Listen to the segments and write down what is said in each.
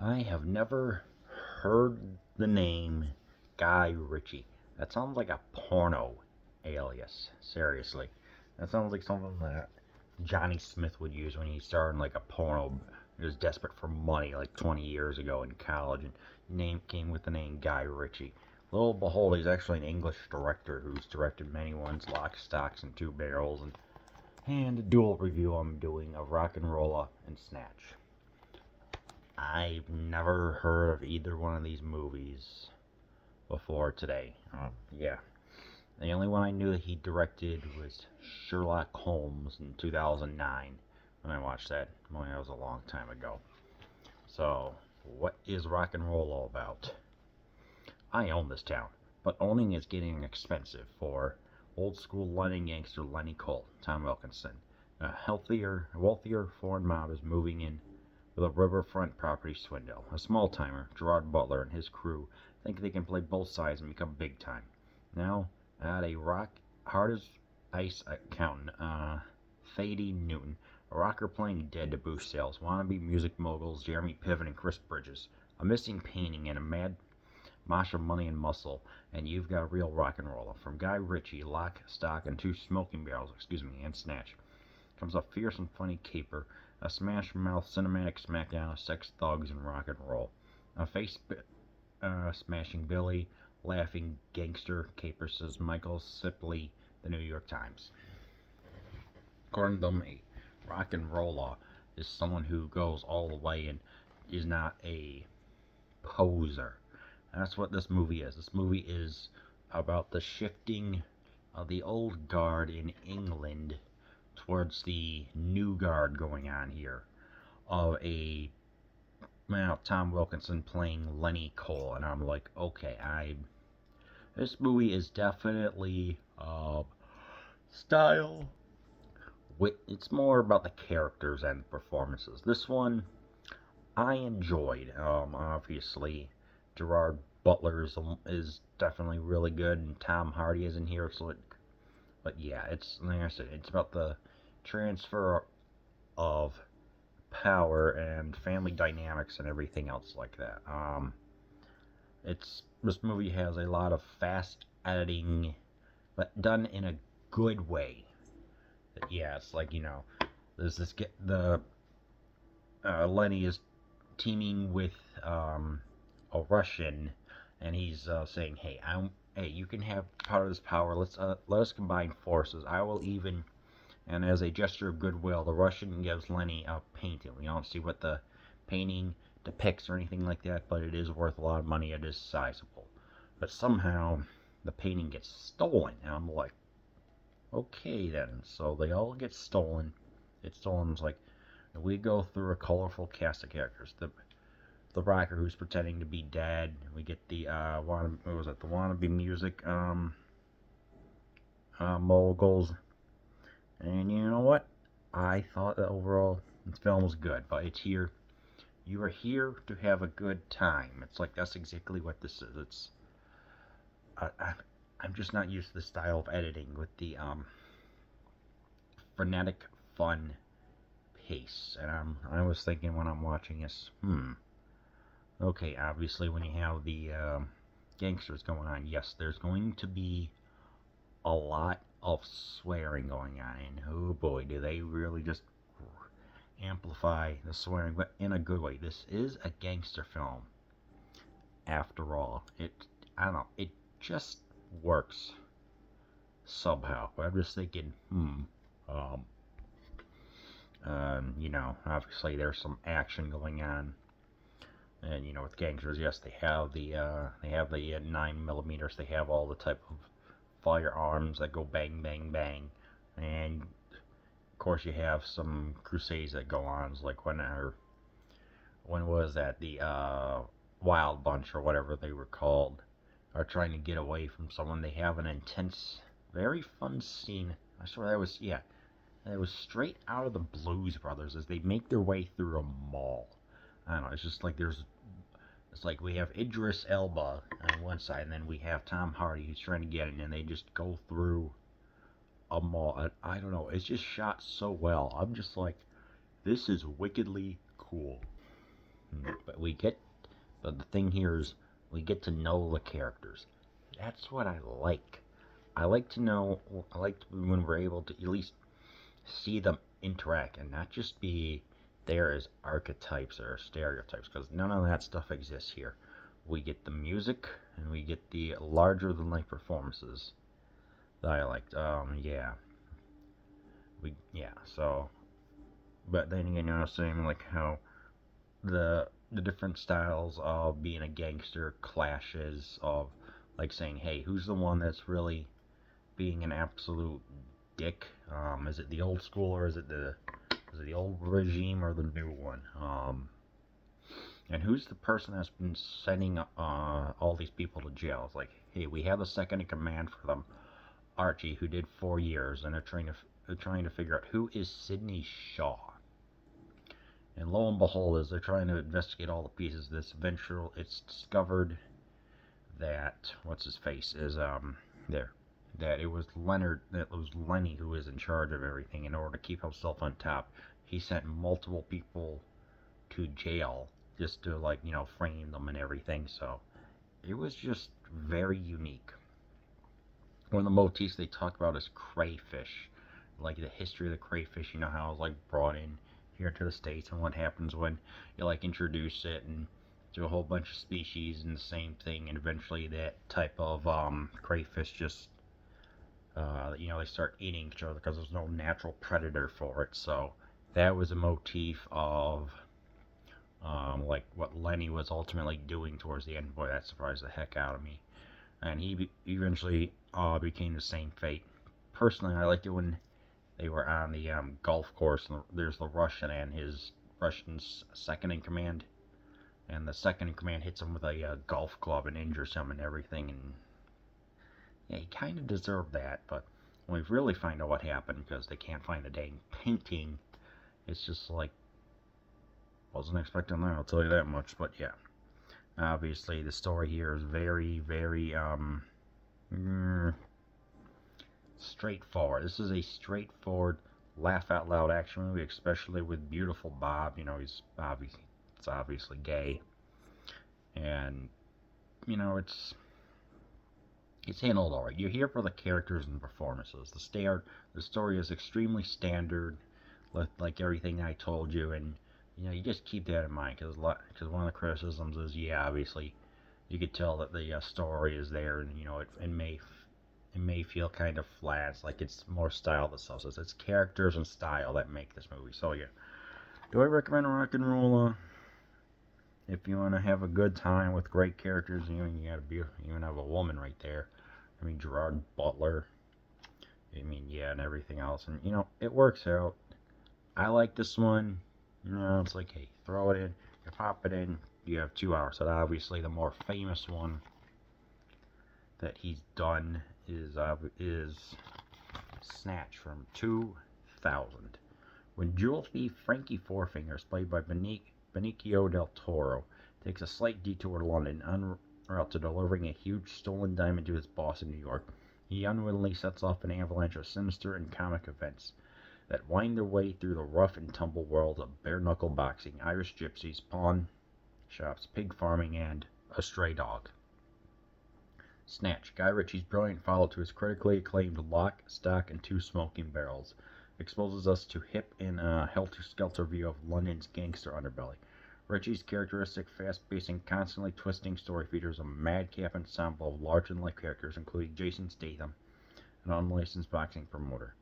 I have never heard the name Guy Ritchie. That sounds like a porno alias. Seriously. That sounds like something that Johnny Smith would use when he started like a porno. He was desperate for money like 20 years ago in college and name came with the name Guy Ritchie. Lo and behold, he's actually an English director who's directed many ones, Lock, Stocks, and Two Barrels, and a dual review I'm doing of RocknRolla and Snatch. I've never heard of either one of these movies before today. Yeah. The only one I knew that he directed was Sherlock Holmes in 2009 when I watched that. Well, that was a long time ago. So, what is RocknRolla all about? I own this town, but owning is getting expensive for old school London gangster Lenny Cole, Tom Wilkinson. A wealthier foreign mob is moving in with a riverfront property swindle. A small timer, Gerard Butler, and his crew think they can play both sides and become big time. Now, add a hard as ice accountant, Thady Newton, a rocker playing dead to boost sales, wannabe music moguls Jeremy Piven and Chris Bridges, a missing painting, and a mad mash of money and muscle, and you've got real RocknRolla. From Guy Ritchie, Lock, Stock, and Two Smoking Barrels, and Snatch, comes a fierce and funny caper, a smash mouth cinematic smackdown of sex, thugs, and rock and roll. A face smashing Billy, laughing gangster caper, says Michael Sipley, The New York Times. According to me, RocknRolla is someone who goes all the way and is not a poser. That's what this movie is. This movie is about the shifting of the old guard in England towards the new guard going on here of Tom Wilkinson playing Lenny Cole, and I'm like, okay, this movie is definitely style. It's more about the characters and the performances. This one I enjoyed. Obviously, Gerard Butler is definitely really good, and Tom Hardy is in here. But yeah, it's like I said, it's about the transfer of power and family dynamics and everything else like that. This movie has a lot of fast editing, but done in a good way. Yeah, it's like there's this get the Lenny is teaming with a Russian, and he's saying, "Hey, hey, you can have part of this power. Let us combine forces. I will even." And as a gesture of goodwill, the Russian gives Lenny a painting. We don't see what the painting depicts or anything like that, but it is worth a lot of money. It is sizable. But somehow the painting gets stolen, and I'm like, okay then. So they all get stolen. It's stolen. It's like we go through a colorful cast of characters. The rocker who's pretending to be dead. We get the the wannabe music moguls. And you know what? I thought that overall the film was good, but it's here. You are here to have a good time. It's like that's exactly what this is. I'm just not used to the style of editing with the frenetic fun pace. And I was thinking when I'm watching this, okay, obviously when you have the gangsters going on, yes, there's going to be a lot of swearing going on, and oh boy, do they really just amplify the swearing, but in a good way. This is a gangster film, after all. I don't know, it just works somehow. But I'm just thinking, obviously there's some action going on, and with gangsters, yes, they have the 9 millimeters. They have all the type of firearms that go bang, bang, bang, and of course you have some crusades that go on. It's like when was that the Wild Bunch or whatever they were called are trying to get away from someone. They have an intense, very fun scene. I swear that was that was straight out of the Blues Brothers as they make their way through a mall. I don't know. It's just like it's like we have Idris Elba on one side, and then we have Tom Hardy who's trying to get in, and they just go through a mall. I don't know. It's just shot so well. I'm just like, this is wickedly cool. But but the thing here is we get to know the characters. That's what I like. I like to know. I like when we're able to at least see them interact and not just be there as archetypes or stereotypes, because none of that stuff exists here. We get the music and we get the larger than life performances that I liked. So, but then again, I was saying like how the different styles of being a gangster clashes of like saying, hey, who's the one that's really being an absolute dick? Is it the old school or is it the old regime or the new one? And who's the person that's been sending all these people to jail? It's like, hey, we have the second in command for them, Archie, who did 4 years, and they're trying to figure out who is Sidney Shaw. And lo and behold, as they're trying to investigate all the pieces, it's discovered that what's his face is that it was Lenny who was in charge of everything. In order to keep himself on top, he sent multiple people to jail just to frame them and everything. So it was just very unique. One of the motifs they talk about is crayfish, like the history of the crayfish. You know how it's like brought in here to the States, and what happens when you introduce it and to a whole bunch of species and the same thing, and eventually that type of crayfish just they start eating each other because there's no natural predator for it. So that was a motif of like what Lenny was ultimately doing towards the end. Boy, that surprised the heck out of me. And he eventually became the same fate. Personally, I liked it when they were on the golf course, and there's the Russian and his Russian second in command, and the second in command hits him with a golf club and injures him and everything, and yeah, he kind of deserved that, but when we really find out what happened, because they can't find the dang painting, it's just like, wasn't expecting that, I'll tell you that much. But yeah, obviously the story here is very, very straightforward. This is a straightforward, laugh out loud action movie, especially with beautiful Bob. It's obviously gay, and it's handled alright. You're here for the characters and performances. The story is extremely standard, like everything I told you, and you just keep that in mind, because one of the criticisms is, obviously, you could tell that the story is there, and it may feel kind of flat. It's like it's more style than substance. It's characters and style that make this movie. So yeah, do I recommend RocknRolla? If you want to have a good time with great characters, you even have a woman right there. Gerard Butler. And everything else, and it works out. I like this one. It's like, hey, throw it in, you pop it in, you have 2 hours. So obviously, the more famous one that he's done is Snatch from 2000. When jewel thief Frankie Fourfingers, played by Benicio del Toro, takes a slight detour to London en route to delivering a huge stolen diamond to his boss in New York, he unwittingly sets off an avalanche of sinister and comic events that wind their way through the rough and tumble world of bare-knuckle boxing, Irish gypsies, pawn shops, pig farming, and a stray dog. Snatch, Guy Ritchie's brilliant follow to his critically acclaimed Lock, Stock, and Two Smoking Barrels, exposes us to hip and helter-skelter view of London's gangster underbelly. Ritchie's characteristic, fast-paced, and constantly twisting story features a madcap ensemble of larger-than-life characters, including Jason Statham, an unlicensed boxing promoter,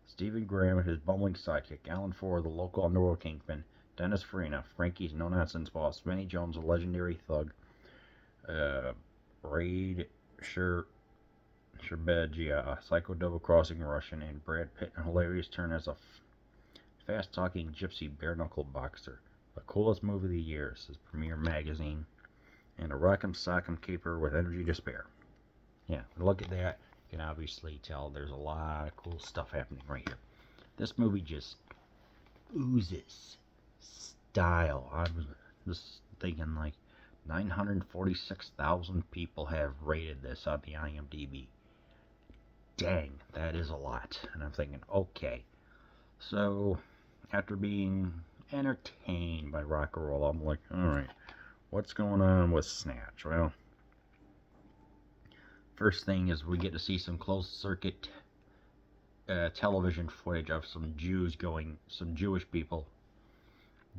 Stephen Graham and his bumbling sidekick, Alan Ford, the local underworld kingpin, Dennis Farina, Frankie's no-nonsense boss, Vinnie Jones, a legendary thug, Raid Sherbegia, a psycho double-crossing Russian, and Brad Pitt, a hilarious turn as a fast-talking gypsy bare-knuckle boxer. The coolest movie of the year, says Premiere Magazine, and a rock'em sock'em caper with energy to spare. Yeah, look at that. You can obviously tell there's a lot of cool stuff happening right here. This movie just oozes style. I was just thinking 946,000 people have rated this on the IMDb. Dang, that is a lot. And I'm thinking, okay. So, after being entertained by RocknRolla. I'm like, alright, what's going on with Snatch? Well, first thing is we get to see some closed circuit television footage of some Jewish people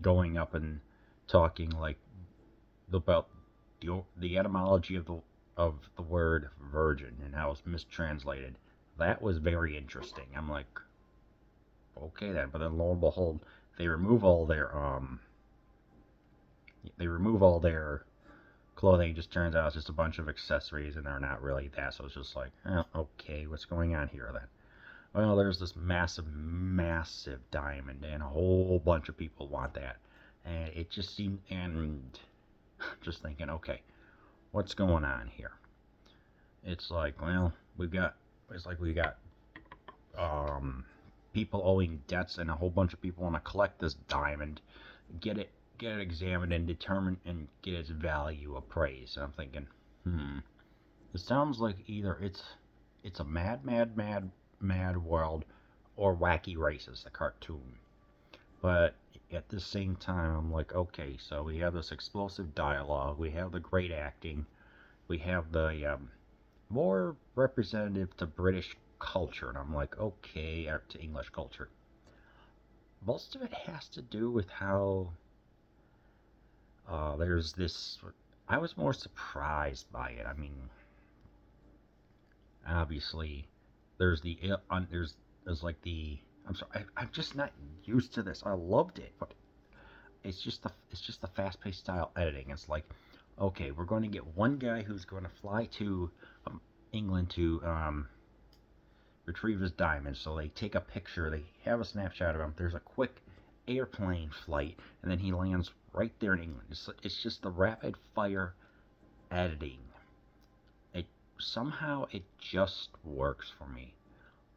going up and talking like about the etymology of the word virgin and how it's mistranslated. That was very interesting. I'm like, okay then, but then lo and behold, they remove all their clothing. It just turns out it's just a bunch of accessories and they're not really that. So it's just like, okay, what's going on here then? Well, there's this massive, massive diamond, and a whole bunch of people want that. And it just seemed, and just thinking, okay, what's going on here? It's like, well, we got people owing debts, and a whole bunch of people want to collect this diamond, get it examined and determined, and get its value appraised. And I'm thinking, it sounds like either it's a mad world, or Wacky Races, the cartoon. But at the same time, I'm like, okay, so we have this explosive dialogue, we have the great acting, we have the more representative to British culture, and I'm like, okay, to English culture. Most of it has to do with how there's this. I was more surprised by it. I mean, obviously, there's like the. I'm sorry, I'm just not used to this. I loved it, but it's just the fast-paced style editing. It's like, okay, we're going to get one guy who's going to fly to England to retrieve his diamonds. So they take a picture, they have a snapshot of him. There's a quick airplane flight, and then he lands right there in England. It's just the rapid fire editing. Somehow it just works for me.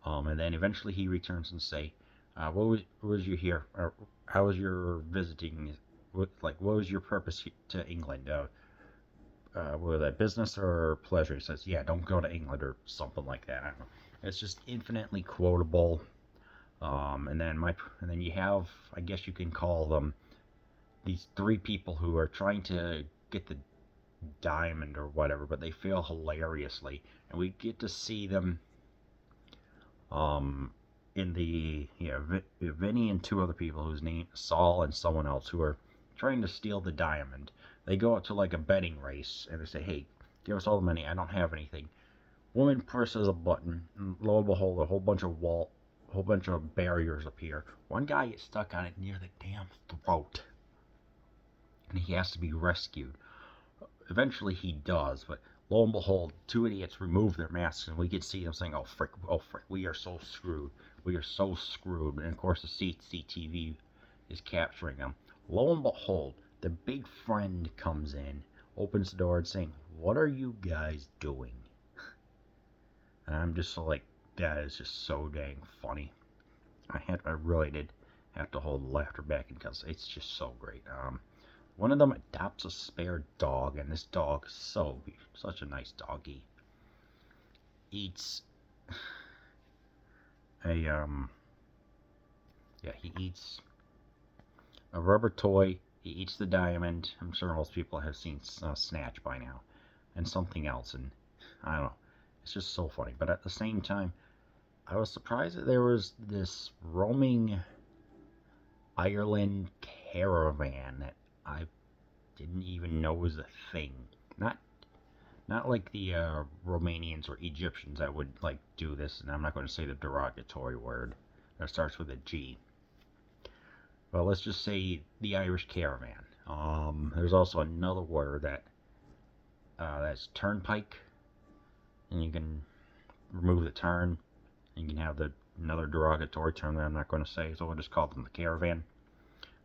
And then eventually he returns and say, what was you here? Or how was your visiting? What was your purpose to England? Was that business or pleasure? He says, yeah, don't go to England, or something like that. I don't know. It's just infinitely quotable. And then you have, I guess you can call them, these three people who are trying to get the diamond or whatever, but they fail hilariously, and we get to see them in the Vinny and two other people whose name Saul and someone else, who are trying to steal the diamond. They go out to like a betting race and they say, hey, give us all the money, I don't have anything. Woman presses a button, and lo and behold, a whole bunch of barriers appear. One guy gets stuck on it near the damn throat, and he has to be rescued. Eventually he does, but lo and behold, two idiots remove their masks, and we can see them saying, oh frick, we are so screwed. We are so screwed. And of course the CCTV is capturing them. Lo and behold, the big friend comes in, opens the door and saying, what are you guys doing? And I'm just like, that is just so dang funny. I really did have to hold the laughter back because it's just so great. One of them adopts a spare dog, and this dog is such a nice doggy. Eats he eats a rubber toy. He eats the diamond. I'm sure most people have seen Snatch by now, and something else, and I don't know. It's just so funny. But at the same time, I was surprised that there was this roaming Ireland caravan that I didn't even know was a thing. Not like the Romanians or Egyptians that would like do this, and I'm not going to say the derogatory word that starts with a G. Well, let's just say the Irish Caravan. There's also another word that's turnpike, and you can remove the turn, and you can have another derogatory term that I'm not going to say, so we'll just call them the Caravan.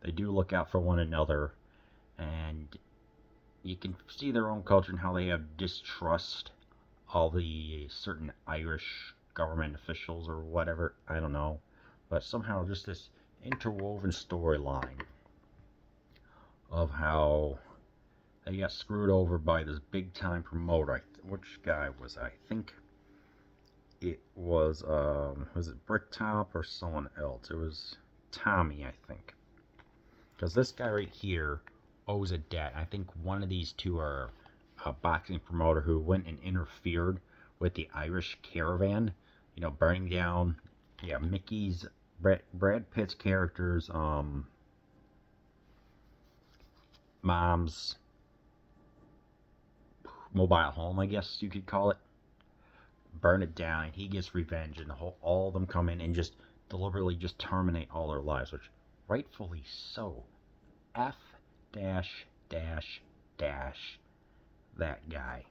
They do look out for one another, and you can see their own culture and how they have distrust of the certain Irish government officials or whatever. I don't know, but somehow just this interwoven storyline of how they got screwed over by this big time promoter. Which guy was I think it was it Bricktop or someone else? It was Tommy, I think. Because this guy right here owes a debt. I think one of these two are a boxing promoter who went and interfered with the Irish Caravan, you know, burning down, yeah, Mickey's, Brad Pitt's character's, mom's mobile home, I guess you could call it. Burn it down, and he gets revenge, and all of them come in and just deliberately just terminate all their lives, which rightfully so. F dash dash dash that guy.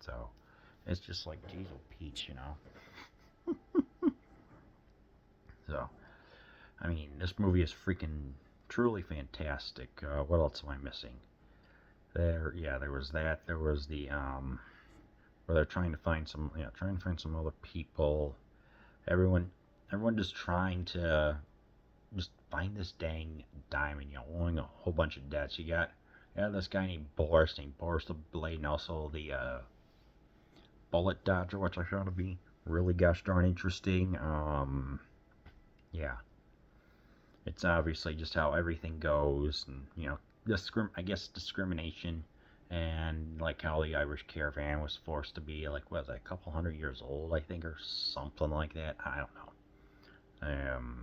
So it's just like Diesel Peach, you know. So I mean, this movie is freaking truly fantastic. What else am I missing? There was that. There was the where they're trying to find some, trying to find some other people. Everyone, everyone just trying to just find this dang diamond. You know, owing a whole bunch of debts. You got, this guy named Boris the Blade, and also the Bullet Dodger, which I found to be really gosh darn interesting. Yeah, it's obviously just how everything goes, and I guess discrimination, and like how the Irish Caravan was forced to be like, what was that, a couple hundred years old, I think, or something like that. I don't know.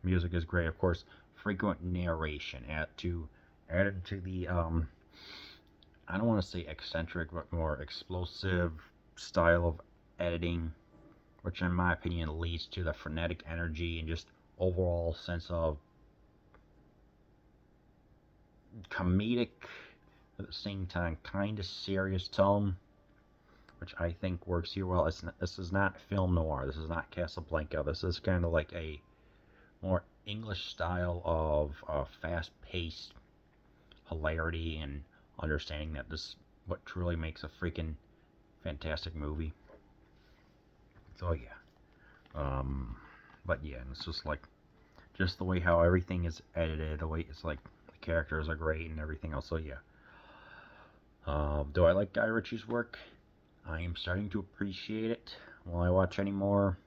Music is great, of course. Frequent narration added to the I don't want to say eccentric, but more explosive style of editing, which in my opinion leads to the frenetic energy and just overall sense of comedic, at the same time kind of serious tone, which I think works here well. This is not film noir. This is not Casablanca. This is kind of like a more English style of fast-paced hilarity and understanding that this what truly makes a freaking fantastic movie. So yeah, but yeah, and it's just the way how everything is edited, the way it's like the characters are great and everything else. So yeah, do I like Guy Ritchie's work? I am starting to appreciate it. Will I watch any more?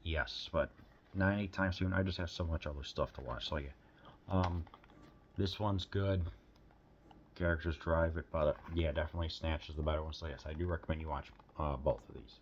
Yes, but not anytime soon. I just have so much other stuff to watch. So yeah, this one's good. Characters drive it, but yeah, definitely Snatch is the better one. So yes, I do recommend you watch both of these.